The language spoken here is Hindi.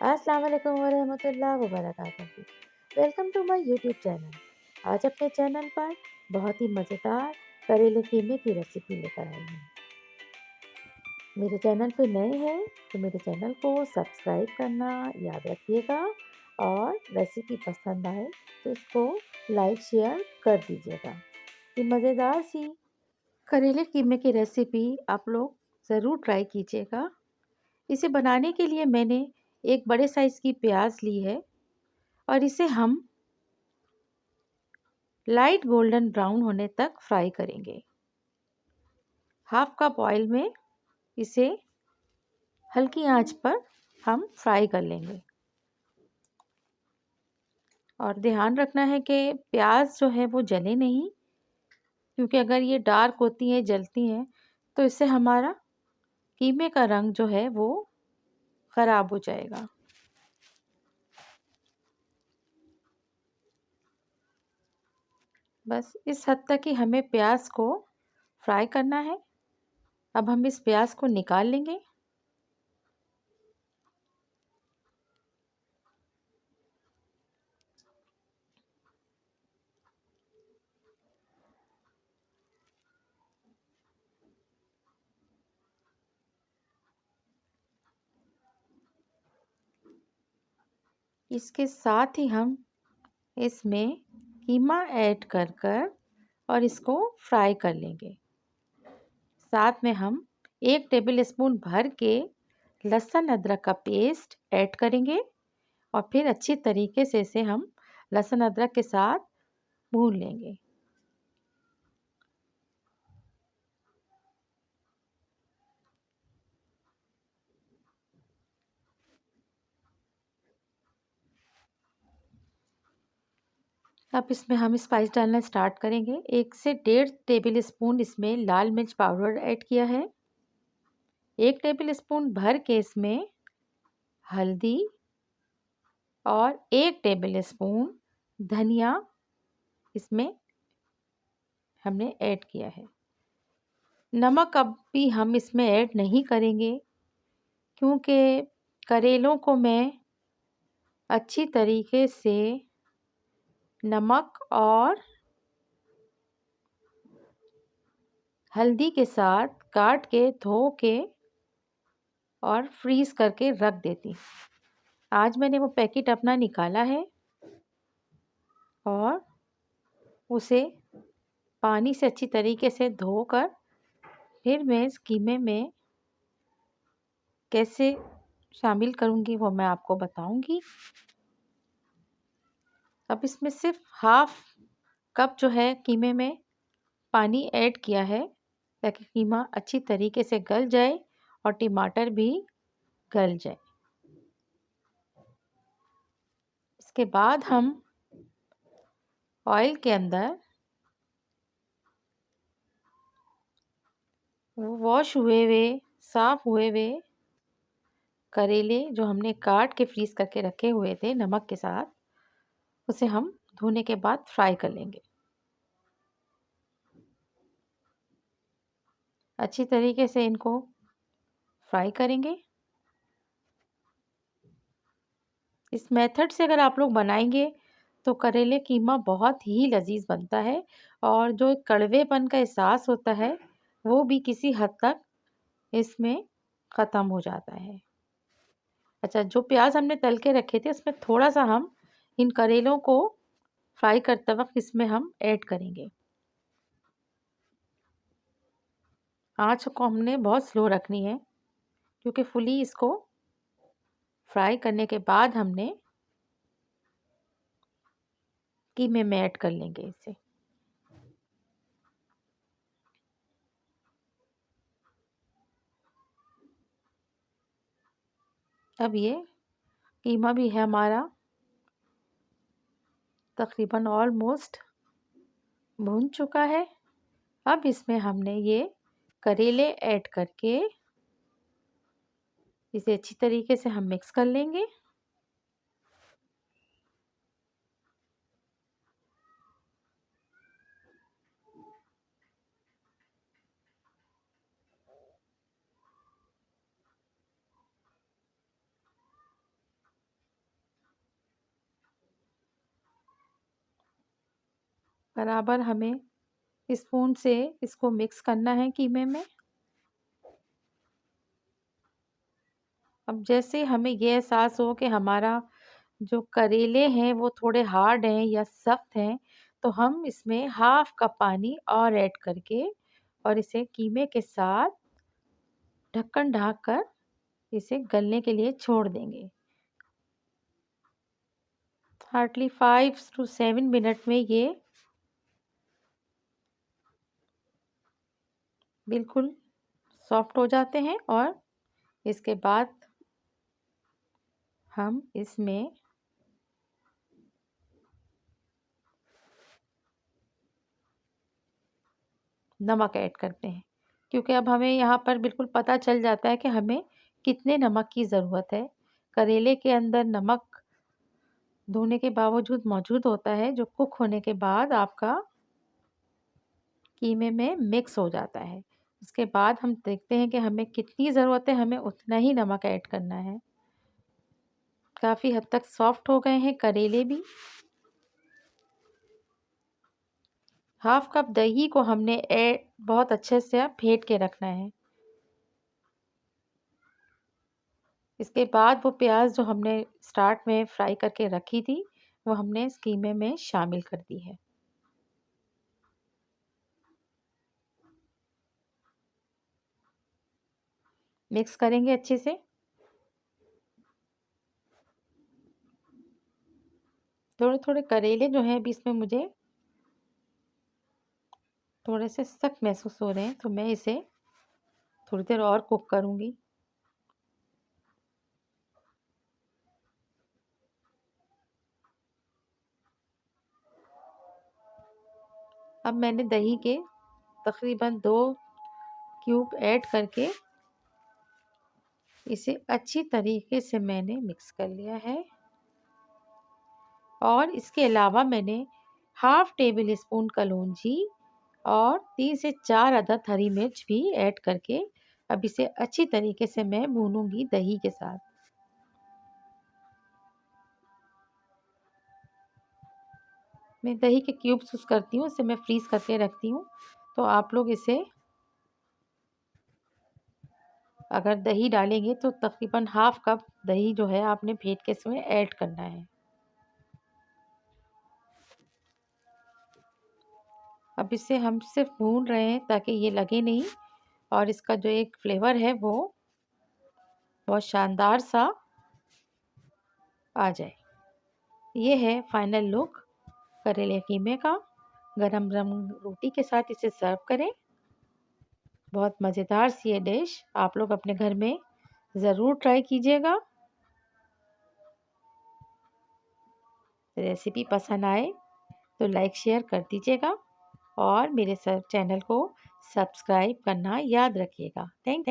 अस्सलाम वालेकुम वरहमतुल्लाह वबरकातुहू। Welcome to my YouTube channel. आज अपने चैनल पर बहुत ही मज़ेदार करेले कीमे की रेसिपी लेकर आई हूँ। मेरे चैनल पे नए हैं तो मेरे चैनल को सब्सक्राइब करना याद रखिएगा और रेसिपी पसंद आए तो इसको लाइक शेयर कर दीजिएगा। ये मज़ेदार सी करेले कीमे की रेसिपी आप लोग ज़रूर ट्राई कीजिएगा। इसे बनाने के लिए मैंने एक बड़े साइज़ की प्याज ली है और इसे हम लाइट गोल्डन ब्राउन होने तक फ्राई करेंगे। हाफ कप ऑयल में इसे हल्की आंच पर हम फ्राई कर लेंगे और ध्यान रखना है कि प्याज जो है वो जले नहीं, क्योंकि अगर ये डार्क होती हैं, जलती हैं तो इससे हमारा कीमे का रंग जो है वो ख़राब हो जाएगा। बस इस हद तक ही हमें प्याज को फ्राई करना है। अब हम इस प्याज को निकाल लेंगे। इसके साथ ही हम इसमें कीमा ऐड कर कर और इसको फ्राई कर लेंगे। साथ में हम 1 टेबल स्पून भर के लहसुन अदरक का पेस्ट ऐड करेंगे और फिर अच्छी तरीके से इसे हम लहसुन अदरक के साथ भून लेंगे। अब इसमें हम स्पाइस डालना स्टार्ट करेंगे। 1 से 1.5 टेबल स्पून इसमें लाल मिर्च पाउडर ऐड किया है। 1 टेबल स्पून भर के इसमें हल्दी और 1 टेबल स्पून धनिया इसमें हमने ऐड किया है। नमक अब भी हम इसमें ऐड नहीं करेंगे, क्योंकि करेलों को मैं अच्छी तरीके से नमक और हल्दी के साथ काट के, धो के और फ्रीज़ करके रख देती। आज मैंने वो पैकेट अपना निकाला है और उसे पानी से अच्छी तरीके से धोकर फिर मैं इस कीमे में कैसे शामिल करूँगी वो मैं आपको बताऊँगी। अब इसमें सिर्फ हाफ कप जो है कीमे में पानी ऐड किया है, ताकि कीमा अच्छी तरीके से गल जाए और टमाटर भी गल जाए। इसके बाद हम ऑयल के अंदर वॉश हुए साफ़ हुए करेले जो हमने काट के फ्रीज़ करके रखे हुए थे नमक के साथ, उसे हम धोने के बाद फ्राई कर लेंगे। अच्छी तरीके से इनको फ्राई करेंगे। इस मेथड से अगर आप लोग बनाएंगे तो करेले कीमा बहुत ही लजीज बनता है और जो एक कड़वेपन का एहसास होता है वो भी किसी हद तक इसमें ख़त्म हो जाता है। अच्छा, जो प्याज हमने तल के रखे थे उसमें थोड़ा सा हम इन करेलों को फ्राई करते वक्त इसमें हम ऐड करेंगे। आँच को हमने बहुत स्लो रखनी है, क्योंकि फुली इसको फ्राई करने के बाद हमने कीमे में ऐड कर लेंगे इसे। अब ये कीमा भी है हमारा तकरीबन ऑलमोस्ट भून चुका है। अब इसमें हमने ये करेले ऐड करके इसे अच्छी तरीके से हम मिक्स कर लेंगे। बराबर हमें स्पून से इसको मिक्स करना है कीमे में। अब जैसे हमें ये एहसास हो कि हमारा जो करेले हैं वो थोड़े हार्ड हैं या सख्त हैं, तो हम इसमें हाफ कप पानी और ऐड करके और इसे कीमे के साथ ढक्कन ढक कर इसे गलने के लिए छोड़ देंगे। हार्डली 5 to 7 मिनट में ये बिल्कुल सॉफ्ट हो जाते हैं और इसके बाद हम इसमें नमक ऐड करते हैं, क्योंकि अब हमें यहाँ पर बिल्कुल पता चल जाता है कि हमें कितने नमक की ज़रूरत है। करेले के अंदर नमक धोने के बावजूद मौजूद होता है, जो कुक होने के बाद आपका कीमे में मिक्स हो जाता है। उसके बाद हम देखते हैं कि हमें कितनी ज़रूरत है, हमें उतना ही नमक ऐड करना है। काफ़ी हद तक सॉफ्ट हो गए हैं करेले भी। हाफ कप दही को हमने बहुत अच्छे से फेंट के रखना है। इसके बाद वो प्याज जो हमने स्टार्ट में फ्राई करके रखी थी, वो हमने इस कीमे में शामिल कर दी है। मिक्स करेंगे अच्छे से। थोड़े थोड़े करेले जो हैं अभी इसमें मुझे थोड़े से सख्त महसूस हो रहे हैं, तो मैं इसे थोड़ी देर और कुक करूँगी। अब मैंने दही के तकरीबन 2 क्यूब ऐड करके इसे अच्छी तरीके से मैंने मिक्स कर लिया है और इसके अलावा मैंने हाफ टेबल स्पून कलौंजी और 3 से 4 अदद हरी मिर्च भी ऐड करके अब इसे अच्छी तरीके से मैं भूनूंगी दही के साथ। मैं दही के क्यूब्स यूज़ करती हूँ, इसे मैं फ्रीज़ करके रखती हूँ। तो आप लोग इसे अगर दही डालेंगे तो तकरीबन हाफ कप दही जो है आपने फेंट के इसमें ऐड करना है। अब इसे हम सिर्फ भून रहे हैं ताकि ये लगे नहीं और इसका जो एक फ्लेवर है वो बहुत शानदार सा आ जाए। ये है फाइनल लुक करेले कीमे का। गरम गरम रोटी के साथ इसे सर्व करें। बहुत मज़ेदार सी ये डिश आप लोग अपने घर में ज़रूर ट्राई कीजिएगा। रेसिपी पसंद आए तो लाइक शेयर कर दीजिएगा और मेरे चैनल को सब्सक्राइब करना याद रखिएगा। थैंक